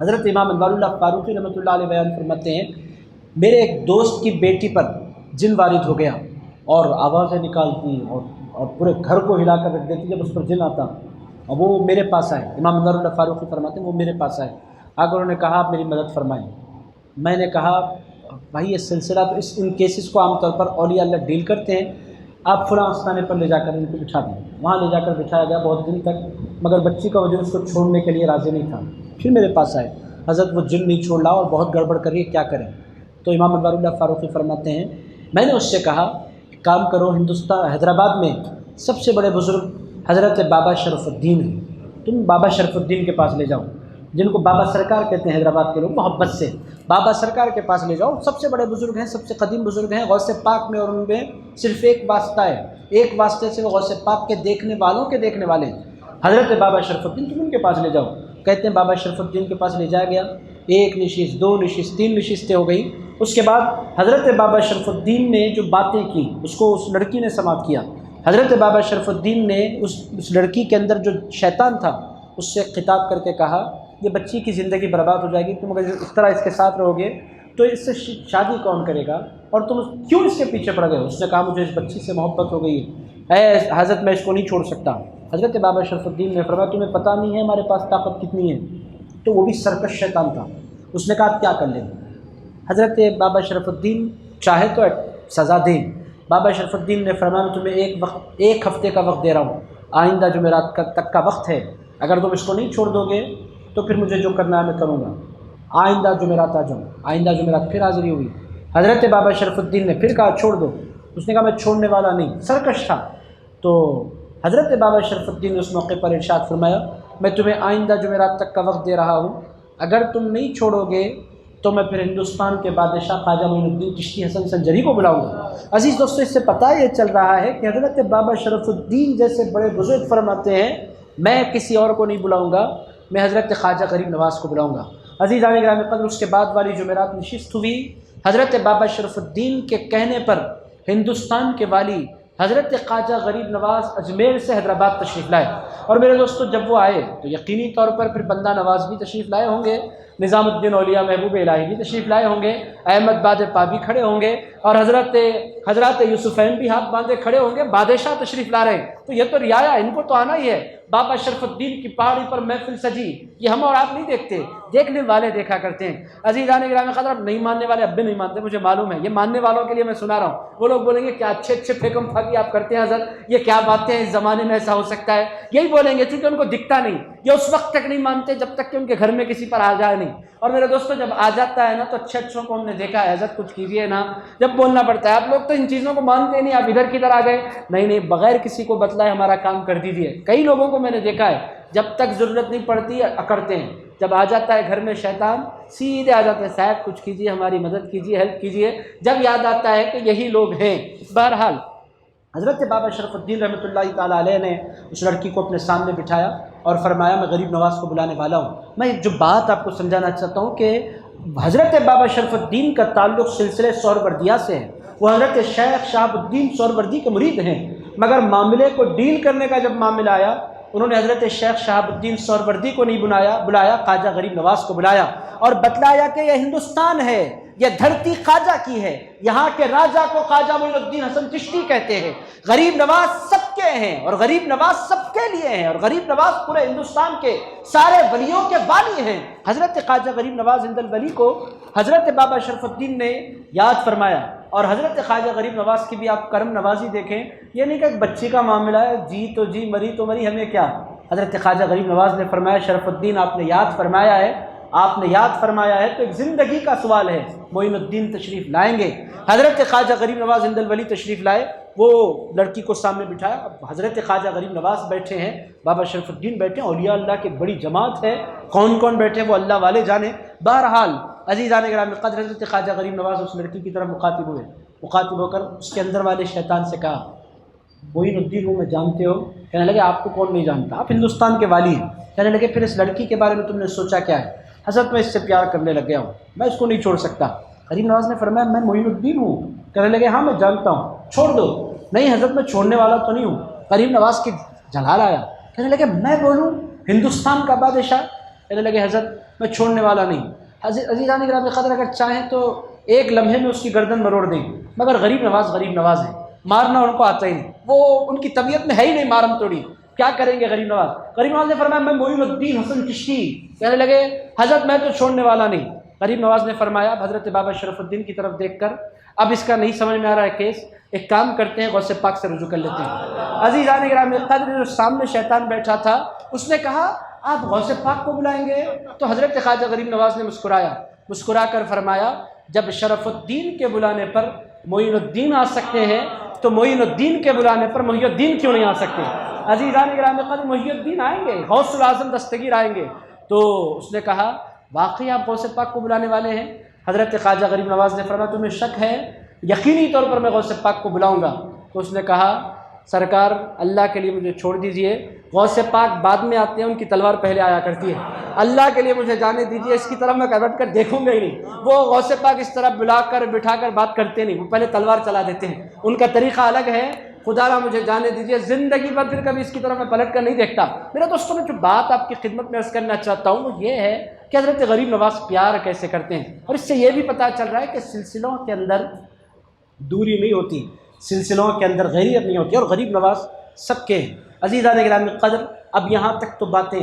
حضرت امام انوار اللہ فاروقی رحمۃ اللہ علیہ بیان فرماتے ہیں، میرے ایک دوست کی بیٹی پر جن وارد ہو گیا اور آوازیں نکالتی اور پورے گھر کو ہلا کر رکھ دیتی جب اس پر جن آتا، اور وہ میرے پاس آئے۔ امام انوار اللہ فاروقی فرماتے ہیں وہ میرے پاس آئے، آ کر انہوں نے کہا آپ میری مدد فرمائیں۔ میں نے کہا بھائی یہ سلسلہ تو ان کیسز کو عام طور پر اولیاء اللہ ڈیل کرتے ہیں، آپ فلاں آستانے پر لے جا کر ان کو بٹھا دیں۔ وہاں لے جا کر بٹھایا گیا بہت دن تک، مگر بچی کا وجود اس کو چھوڑنے کے لیے راضی نہیں تھا۔ پھر میرے پاس آئے، حضرت وہ جن نہیں چھوڑ رہا اور بہت گڑبڑ کر رہی ہے، کیا کریں؟ تو امام انوار اللہ فاروقی فرماتے ہیں میں نے اس سے کہا کام کرو، ہندوستان حیدرآباد میں سب سے بڑے بزرگ حضرت بابا شرف الدین ہیں، تم بابا شرف الدین کے پاس لے جاؤ، جن کو بابا سرکار کہتے ہیں حیدرآباد کے لوگ محبت سے، بابا سرکار کے پاس لے جاؤ، سب سے بڑے بزرگ ہیں، سب سے قدیم بزرگ ہیں غوث پاک میں، اور ان میں صرف ایک واسطہ ہے، ایک واسطے سے وہ غوث پاک کے دیکھنے والوں کے دیکھنے والے ہیں، حضرت بابا شرف الدین، تم ان کے پاس لے جاؤ۔ کہتے ہیں بابا شرف الدین کے پاس لے جایا گیا، ایک نشست، دو نشست، تین نشستیں ہو گئی۔ اس کے بعد حضرت بابا شرف الدین نے جو باتیں کی اس کو اس لڑکی نے سماعت کیا۔ حضرت بابا شرف الدین نے اس لڑکی کے اندر جو شیطان تھا اس سے خطاب کر کے کہا یہ بچی کی زندگی برباد ہو جائے گی، تم اگر اس طرح اس کے ساتھ رہو گے تو اس سے شادی کون کرے گا، اور تم کیوں اس کے پیچھے پڑ گئے ہو؟ اس نے کہا مجھے اس بچی سے محبت ہو گئی ہے، اے حضرت میں اس کو نہیں چھوڑ سکتا۔ حضرت بابا شرف الدین نے فرمایا تمہیں پتہ نہیں ہے ہمارے پاس طاقت کتنی ہے؟ تو وہ بھی سرکش شیطان تھا، اس نے کہا کیا کر لیں؟ حضرت بابا شرف الدین چاہے تو سزا دیں۔ بابا شرف الدین نے فرمایا میں تمہیں ایک ہفتے کا وقت دے رہا ہوں، آئندہ جمعرات تک کا وقت ہے، اگر تم اس کو نہیں چھوڑ دو گے تو پھر مجھے جو کرنا ہے میں کروں گا، آئندہ جمعرات آ جاؤں۔ آئندہ جمعرات پھر حاضری ہوئی، حضرت بابا شرف الدین نے پھر کہا چھوڑ دو، اس نے کہا میں چھوڑنے والا نہیں، سرکش تھا۔ تو حضرت بابا شرف الدین نے اس موقع پر ارشاد فرمایا میں تمہیں آئندہ جمعرات تک کا وقت دے رہا ہوں، اگر تم نہیں چھوڑو گے تو میں پھر ہندوستان کے بادشاہ خواجہ معین الدین چشتی حسن سنجری کو بلاؤں گا۔ عزیز دوستو اس سے پتہ یہ چل رہا ہے کہ حضرت بابا شرف الدین جیسے بڑے بزرگ فرماتے ہیں میں کسی اور کو نہیں بلاؤں گا، میں حضرت خواجہ غریب نواز کو بلاؤں گا۔ عزیزان گرامی قدر اس کے بعد والی جمعرات نشست ہوئی، حضرت بابا شرف الدین کے کہنے پر ہندوستان کے والی حضرت خواجہ غریب نواز اجمیر سے حیدرآباد تشریف لائے، اور میرے دوستو جب وہ آئے تو یقینی طور پر پھر بندہ نواز بھی تشریف لائے ہوں گے، نظام الدین اولیاء محبوب الہی بھی تشریف لائے ہوں گے، احمد باد پا بھی کھڑے ہوں گے، اور حضرات یوسفین بھی ہاتھ باندھے کھڑے ہوں گے، بادشاہ تشریف لا رہے ہیں، تو یہ تو رعایا ان کو تو آنا ہی ہے۔ بابا شرف الدین کی پہاڑی پر محفل سجی، یہ ہم اور آپ نہیں دیکھتے، دیکھنے والے دیکھا کرتے ہیں۔ عزیزان گرامی قدر نہیں ماننے والے اب بھی نہیں مانتے، مجھے معلوم ہے، یہ ماننے والوں کے لیے میں سنا رہا ہوں، وہ لوگ بولیں گے کیا اچھے اچھے پھیکم پھاکی آپ کرتے ہیں حضرت، یہ کیا باتیں ہیں، اس زمانے میں ایسا ہو سکتا ہے، یہی بولیں گے کیونکہ ان کو دکھتا نہیں، یہ اس وقت تک نہیں مانتے جب تک کہ ان کے گھر میں کسی پر آ جائے نہیں۔ اور میرے دوستو جب آ جاتا ہے نا تو اچھے اچھوں کو ہم نے دیکھا ہے حضرت کچھ کیجیے نا، جب بولنا پڑتا ہے آپ لوگ تو ان چیزوں کو مانتے نہیں، آپ ادھر کدھر آ گئے، نہیں بغیر کسی کو بتلائے ہمارا کام کر دیجیے۔ کئی لوگوں کو میں نے دیکھا ہے جب تک ضرورت نہیں پڑتی اکڑتے ہیں، جب آ جاتا ہے گھر میں شیطان سیدھے آ جاتے ہیں صاحب کچھ کیجیے، ہماری مدد کیجیے، ہیلپ کیجیے، جب یاد آتا ہے کہ یہی لوگ ہیں۔ بہرحال حضرت بابا شرف الدین رحمۃ اللہ تعالیٰ علیہ نے اس لڑکی کو اپنے سامنے بٹھایا اور فرمایا میں غریب نواز کو بلانے والا ہوں۔ میں جو بات آپ کو سمجھانا چاہتا ہوں کہ حضرت بابا شرف الدین کا تعلق سلسلے سہروردیہ سے ہے، وہ حضرت شیخ شہاب الدین سہروردی کے مرید ہیں، مگر معاملے کو ڈیل کرنے کا جب معاملہ آیا انہوں نے حضرت شیخ شہاب الدین سہروردی کو نہیں بلایا، خواجہ غریب نواز کو بلایا اور بتلایا کہ یہ ہندوستان ہے، یہ دھرتی خواجہ کی ہے، یہاں کے راجہ کو خواجہ معین الدین حسن چشتی کہتے ہیں، غریب نواز سب کے ہیں اور غریب نواز سب کے لیے ہیں، اور غریب نواز پورے ہندوستان کے سارے ولیوں کے والی ہیں۔ حضرت خواجہ غریب نواز ہند الولی کو حضرت بابا شرف الدین نے یاد فرمایا، اور حضرت خواجہ غریب نواز کی بھی آپ کرم نوازی دیکھیں، یہ نہیں کہ ایک بچی کا معاملہ ہے، جی تو جی مری تو مری، ہمیں کیا۔ حضرت خواجہ غریب نواز نے فرمایا شرف الدین آپ نے یاد فرمایا ہے تو ایک زندگی کا سوال ہے، معین الدین تشریف لائیں گے۔ حضرت خواجہ غریب نواز ہند الولی تشریف لائے، وہ لڑکی کو سامنے بٹھایا، اب حضرت خواجہ غریب نواز بیٹھے ہیں، بابا شرف الدین بیٹھے ہیں، اولیاء اللہ کی بڑی جماعت ہے، کون کون بیٹھے وہ اللہ والے جانے۔ بہرحال عزیزان گرامی قدر حضرت خواجہ غریب نواز اس لڑکی کی طرف مخاطب ہو کر اس کے اندر والے شیطان سے کہا معین الدین ہوں میں جانتے ہو؟ کہنے لگے آپ کو کون نہیں جانتا، آپ ہندوستان کے والی ہیں۔ کہنے لگے پھر اس لڑکی کے بارے میں تم نے سوچا کیا ہے؟ حضرت میں اس سے پیار کرنے لگ گیا ہوں، میں اس کو نہیں چھوڑ سکتا۔ غریب نواز نے فرمایا میں معین الدین ہوں؟ کہنے لگے ہاں میں جانتا ہوں، چھوڑ دو۔ نہیں حضرت میں چھوڑنے والا تو نہیں ہوں۔ غریب نواز کی جلال آیا، کہنے لگے میں بولوں ہندوستان کا بادشاہ، کہنے لگے حضرت میں چھوڑنے والا نہیں. عزیزان گرامی قدر اگر چاہیں تو ایک لمحے میں اس کی گردن مروڑ دیں، مگر غریب نواز ہیں، مارنا ان کو آتا ہی نہیں، وہ ان کی طبیعت میں ہے ہی نہیں مارم توڑی. کیا کریں گے غریب نواز نے فرمایا میں معین الدین حسن چشتی. کہنے لگے حضرت میں تو چھوڑنے والا نہیں. غریب نواز نے فرمایا حضرت بابا شرف الدین کی طرف دیکھ کر اب اس کا نہیں سمجھ میں آ رہا ہے کیس، ایک کام کرتے ہیں غوث پاک سے رجوع کر لیتے ہیں. عزیزان گرامی قدر جو سامنے شیطان بیٹھا تھا اس نے کہا آپ غوث پاک کو بلائیں گے؟ تو حضرت خواجہ غریب نواز نے مسکرا کر فرمایا جب شرف الدین کے بلانے پر معین الدین آ سکتے ہیں تو معین الدین کے بلانے پر محی الدین کیوں نہیں آ سکتے؟ عزیزان گرامی قدر محی الدین آئیں گے، غوث العظم دستگیر آئیں گے. تو اس نے کہا واقعی آپ غوث پاک کو بلانے والے ہیں؟ حضرت خواجہ غریب نواز نے فرمایا تمہیں شک ہے؟ یقینی طور پر میں غوث پاک کو بلاؤں گا. تو اس نے کہا سرکار اللہ کے لیے مجھے چھوڑ دیجئے، غوث پاک بعد میں آتے ہیں، ان کی تلوار پہلے آیا کرتی ہے، اللہ کے لیے مجھے جانے دیجئے، اس کی طرف میں بیٹھ کر دیکھوں گا ہی نہیں. وہ غوث پاک اس طرح بلا کر بٹھا کر بات کرتے نہیں، وہ پہلے تلوار چلا دیتے ہیں، ان کا طریقہ الگ ہے. خدا را مجھے جانے دیجئے، زندگی بھر پھر کبھی اس کی طرف میں پلٹ کر نہیں دیکھتا. میرا دوستوں میں جو بات آپ کی خدمت میں عرض کرنا چاہتا ہوں وہ یہ ہے کہ حضرت غریب نواز پیار کیسے کرتے ہیں، اور اس سے یہ بھی پتہ چل رہا ہے کہ سلسلوں کے اندر دوری نہیں ہوتی، سلسلوں کے اندر غیریت نہیں ہوتی، اور غریب نواز سب کے ہیں. عزیزان گرامی قدر اب یہاں تک تو باتیں